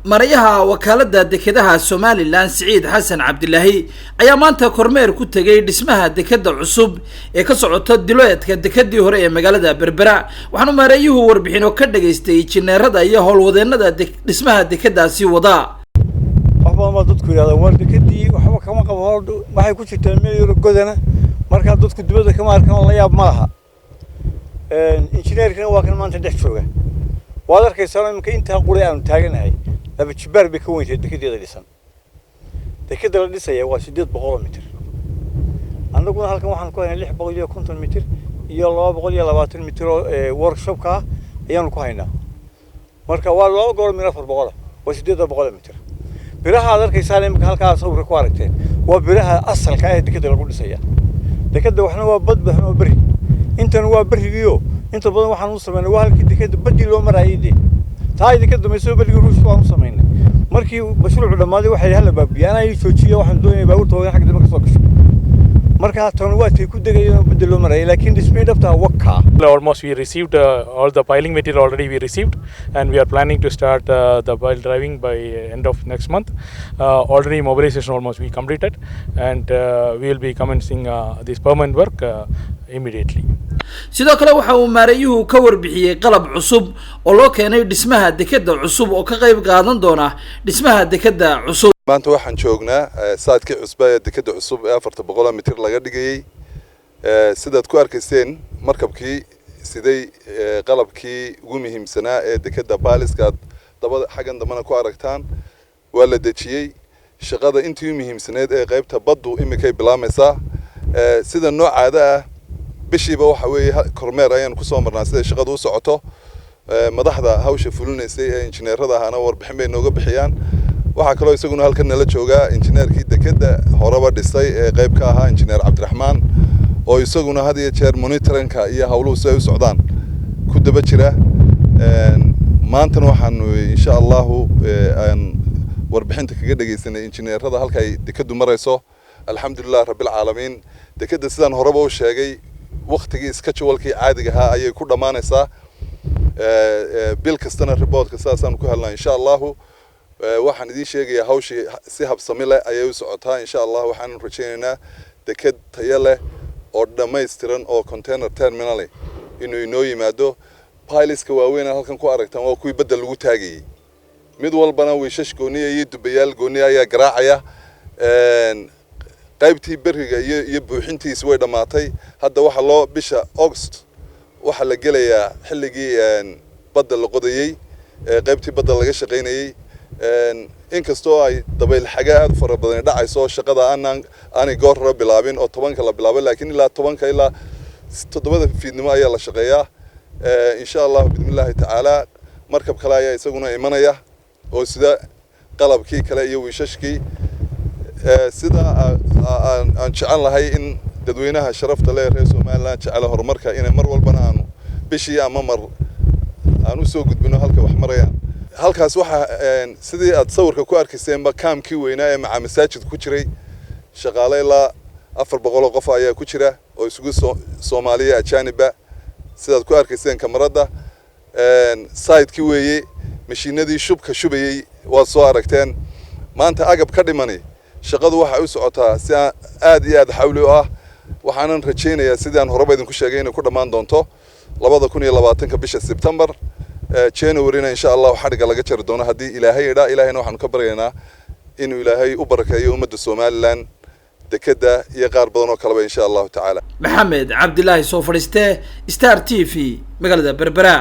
marayaha wakaalada dekedaha Somaliland Saciid Xasan Cabdilaahi ayaa maanta kormeer ku tagay dhismaha dekeda cusub ee ka socota diloodka dekedii hore ee magaalada Berbera waxaanu marayuhu warbixin oo ka dhageystay injineerada iyo howlwadeenada dhismaha dekedaasi wada waxba ma dadku yiraahdo war dekedii waxba kama qabo waxay ku jirtaa meel godana marka dadku dibadda kama arkaan la yaab ma laha injineerkana waa kan maanta dhex jooga waad arkaysaa imka inta qulay aan taaganahay laba jibaar bay ka weyntahay dekedeeda dhisan dekeda la dhisaya waa 800 mitir annaguna halkan waxaan ku haynaa 650 mitir iyo 220 mitir oo workshopka ayaan ku haynaa marka waa loo goor min 400 waa 800 mitir biraha aad arkaysaa imka halkaas sawirka ku aragteen waa biraha asalka ah ee dekeda lagu dhisaya dekeda waxna waa bad baxna waa bari intan waa barigiyo inta badan waxaan u sameeynaa waa halkii dekeda badii loo maraayay taay dekeda ma soo barigo ruush waan u sameeynaa markii mashruucu dhamaaday waxay hal baabiyaana ay joojiyo waxaan doonayaa baabuurtooda xaq dib ka soo gasho marka tan waa tay ku degayeen badii loo maraayay laakiin dhismay dhabta waka almost we received all the piling material already we received and we are planning to start the pile driving by end of next month already mobilization almost we completed and we will be commencing this permanent work immediately sidoo kale waxa uu maarayuhu ka warbixiyay qalab cusub oo loo keenay dhismaha dekeda cusub oo ka qayb qaadan doona dhismaha dekeda cusub maanta waxaan joognaa saadkii cusba ee dekeda cusub ee 400 mitir laga dhigay sidaad ku arkayseen markabkii siday qalabkii ugu muhiimsanaa ee dekeda baaliska dabada xagan damana ku aragtaan waa la dejiyay shaqada intii muhiimsaneed ee qaybta baddu imikay bilaamaysaa sida noocaada ah bishiiba waxa weeye kormeer ayaan ku soo marnaa sida shaqadu u socoto madaxda hawsha fulinaysay ee injineerada ahana warbixin bay nooga bixiyaan waxa kale oo isaguna halkan nala jooga injineerkii dekeda horeba dhisay ee qayb ka ahaa injineer Cabdiraxmaan oo isaguna had iyo jeer monitorinka iyo hawluhu soo socdaan ku daba jira maanta waxaan insha Allah aan warbixinta kaga dhageysanay injineerada halka ay dekedu marayso alxamdulillah rabbil caalamiin dekeda sidaan horeba u sheegay waqtigii schedule-kii caadiga ahaa ayay ku dhamaanaysaa bil kastana report-ka saasaan ku helnaa insha Allah waxaan idin sheegayaa hawshii si habsami leh ayay u socotaa insha Allah waxaan rajaynaynaa deked tayo leh oo dhameystiran oo container terminal inuu inoo yimaado pileska waaweyn halkan ku aragtaan waa kuwii badda lagu taagayay mid walbana wiishash gooniya iyo dubayaal gooniya ayaa garaacaya qaybtii bariga iyo buuxintiisa way dhamaatay hadda waxa loo bisha August waxa la gelayaa xilligii badda la qodayay qaybtii badda laga shaqeynayay inkastoo ay dabayl xaga aad fara badan dhacayso shaqada aanay goor hore bilaabin oo 10 la bilaabay laakiin ilaa 10 ilaa 7 fiidnimo ayaa la shaqeeyaa insha Allah bismillaahi taala markab kale ayaa isaguna imanaya oo sida qalabkii kale iyo wiishashkii sida aan jecel lahay in dadweynaha sharafta leh reer Somaliland jecel horumarka in mar walbana aanu bishii ama mar aan u soo gudbino halka wax maraya halkaas waxa sidii aad sawirka ku arkayseen makaamkii weynaa ee macaamisaajid ku jiray shaqaale ilaa 400 qof ayaa ku jira oo isugu Soomaaliya ajaaniba sidaad ku arkayseen kamarada site-kii weeye mashiinadii shubka shubayay waa soo aragteen maanta agab ka dhimanay shaqadu waxa u socotaa si aad iyo aad xawli u ah waxaanan rajaynayaa sidaan horeba idinku sheegay inay ku dhamaan doonto 2020 bisha September January insha Allah xariga laga jari doono hadii Ilaahay ila Ilaahayna waxaan ka baryaynaa inuu Ilaahay u barakeeyo ummadda Somaliland dekeda iyo qaar badan oo kale insha Allah taala Maxamed Cabdilaahi soo fadhiistay Star TV magaalada Berbera